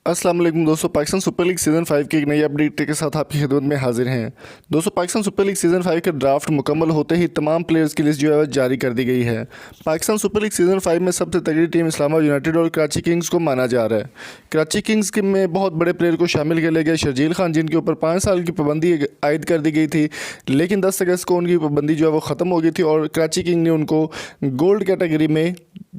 अस्सलाम वालेकुम दोस्तों, पाकिस्तान सुपर लीग सीज़न 5 की एक नई अपडेट के साथ आपकी खिदमत में हाजिर हैं। दोस्तों, पाकिस्तान सुपर लीग सीज़न 5 का ड्राफ्ट मुकम्मल होते ही तमाम प्लेयर्स की लिस्ट जो है जारी कर दी गई है। पाकिस्तान सुपर लीग सीज़न 5 में सबसे तगड़ी टीम इस्लामाबाद यूनाइटेड और कराची किंग्स को माना जा रहा है। कराची किंग्स में बहुत बड़े प्लेयर को शामिल किया गया, शर्जील खान, जिनके ऊपर 5 साल की पाबंदी आयद कर दी गई थी, लेकिन 10 अगस्त को उनकी पाबंदी जो है वो ख़त्म हो गई थी और कराची किंग ने उनको गोल्ड कैटेगरी में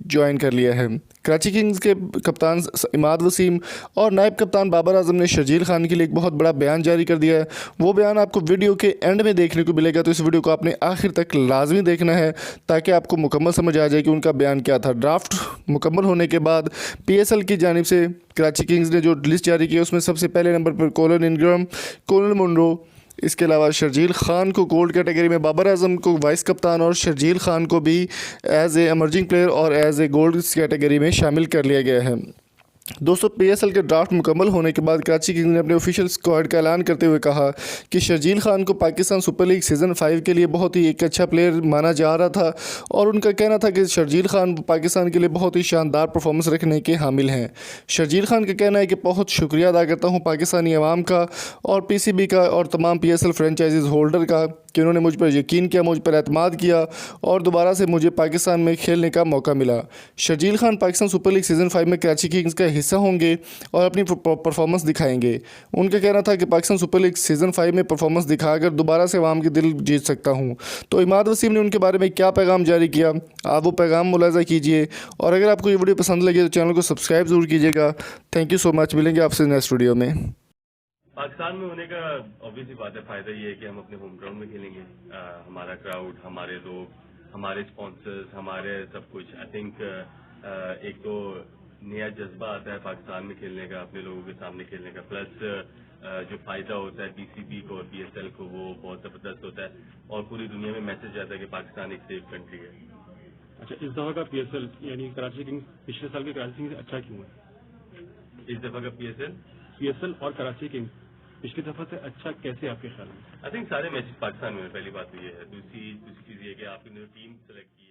ज्वाइन कर लिया है। कराची किंग्स के कप्तान इमाद वसीम और नायब कप्तान बाबर आजम ने शर्जील खान के लिए एक बहुत बड़ा बयान जारी कर दिया है। वो बयान आपको वीडियो के एंड में देखने को मिलेगा, तो इस वीडियो को आपने आखिर तक लाजमी देखना है ताकि आपको मुकम्मल समझ आ जाए कि उनका बयान क्या था। ड्राफ्ट मुकम्मल होने के बाद PSL की जानिब से कराची किंग्स ने जो लिस्ट जारी की है उसमें सबसे पहले नंबर पर कोलन इनग्राम, कोलन मुनरो, इसके अलावा शर्जील खान को गोल्ड कैटेगरी में, बाबर आजम को वाइस कप्तान और शर्जील खान को भी एज ए एमर्जिंग प्लेयर और एज ए गोल्ड कैटेगरी में शामिल कर लिया गया है। दोस्तों, PSL के ड्राफ्ट मुकम्मल होने के बाद कराची किंग्स ने अपने ऑफिशियल स्क्वाड का ऐलान करते हुए कहा कि शर्जील खान को पाकिस्तान सुपर लीग सीज़न 5 के लिए बहुत ही एक अच्छा प्लेयर माना जा रहा था और उनका कहना था कि शर्जील खान पाकिस्तान के लिए बहुत ही शानदार परफॉर्मेंस रखने के हामिल हैं। शर्जील खान का कहना है कि बहुत शुक्रिया अदा करता हूँ पाकिस्तानी अवाम का और PCB का और तमाम PSL फ्रेंचाइजीज होल्डर का कि उन्होंने मुझ पर यकीन किया, मुझ पर एतमाद किया और दोबारा से मुझे पाकिस्तान में खेलने का मौका मिला। Sharjeel Khan Pakistan super league season 5 में कराची किंग्स का हिस्सा होंगे और अपनी परफॉर्मेंस दिखाएंगे। उनका कहना था कि पाकिस्तान सुपर लीग सीज़न 5 में परफॉर्मेंस दिखाकर दोबारा से अवाम के दिल जीत सकता हूँ। तो इमाद वसीम ने उनके बारे में क्या पैगाम जारी किया, आप वो पैगाम मुलाजा कीजिए और अगर आपको ये वीडियो पसंद लगे तो चैनल को सब्सक्राइब ज़रूर कीजिएगा। Thank you so much. मिलेंगे आपसे नेक्स्ट वीडियो में। पाकिस्तान में होने का ऑब्वियसली बात है, फायदा ये है कि हम अपने होम ग्राउंड में खेलेंगे। हमारा क्राउड, हमारे लोग, हमारे स्पॉन्सर्स, हमारे सब कुछ। आई थिंक एक तो नया जज्बा आता है पाकिस्तान में खेलने का, अपने लोगों के सामने खेलने का, प्लस जो फायदा होता है PCB को और PSL को वो बहुत ज़बरदस्त होता है और पूरी दुनिया में मैसेज जाता है कि पाकिस्तान एक सेफ कंट्री है। अच्छा, इस दफा का PSL यानी कराची किंग्स पिछले साल के कराची किंग्स से अच्छा क्यों है? इस दफ़ा का PSL और कराची किंग्स पिछली दफा से अच्छा कैसे आपके ख्याल में? आई थिंक सारे मैचेस पाकिस्तान में, पहली बात तो ये है। दूसरी चीज़ ये कि आपने टीम सेलेक्ट की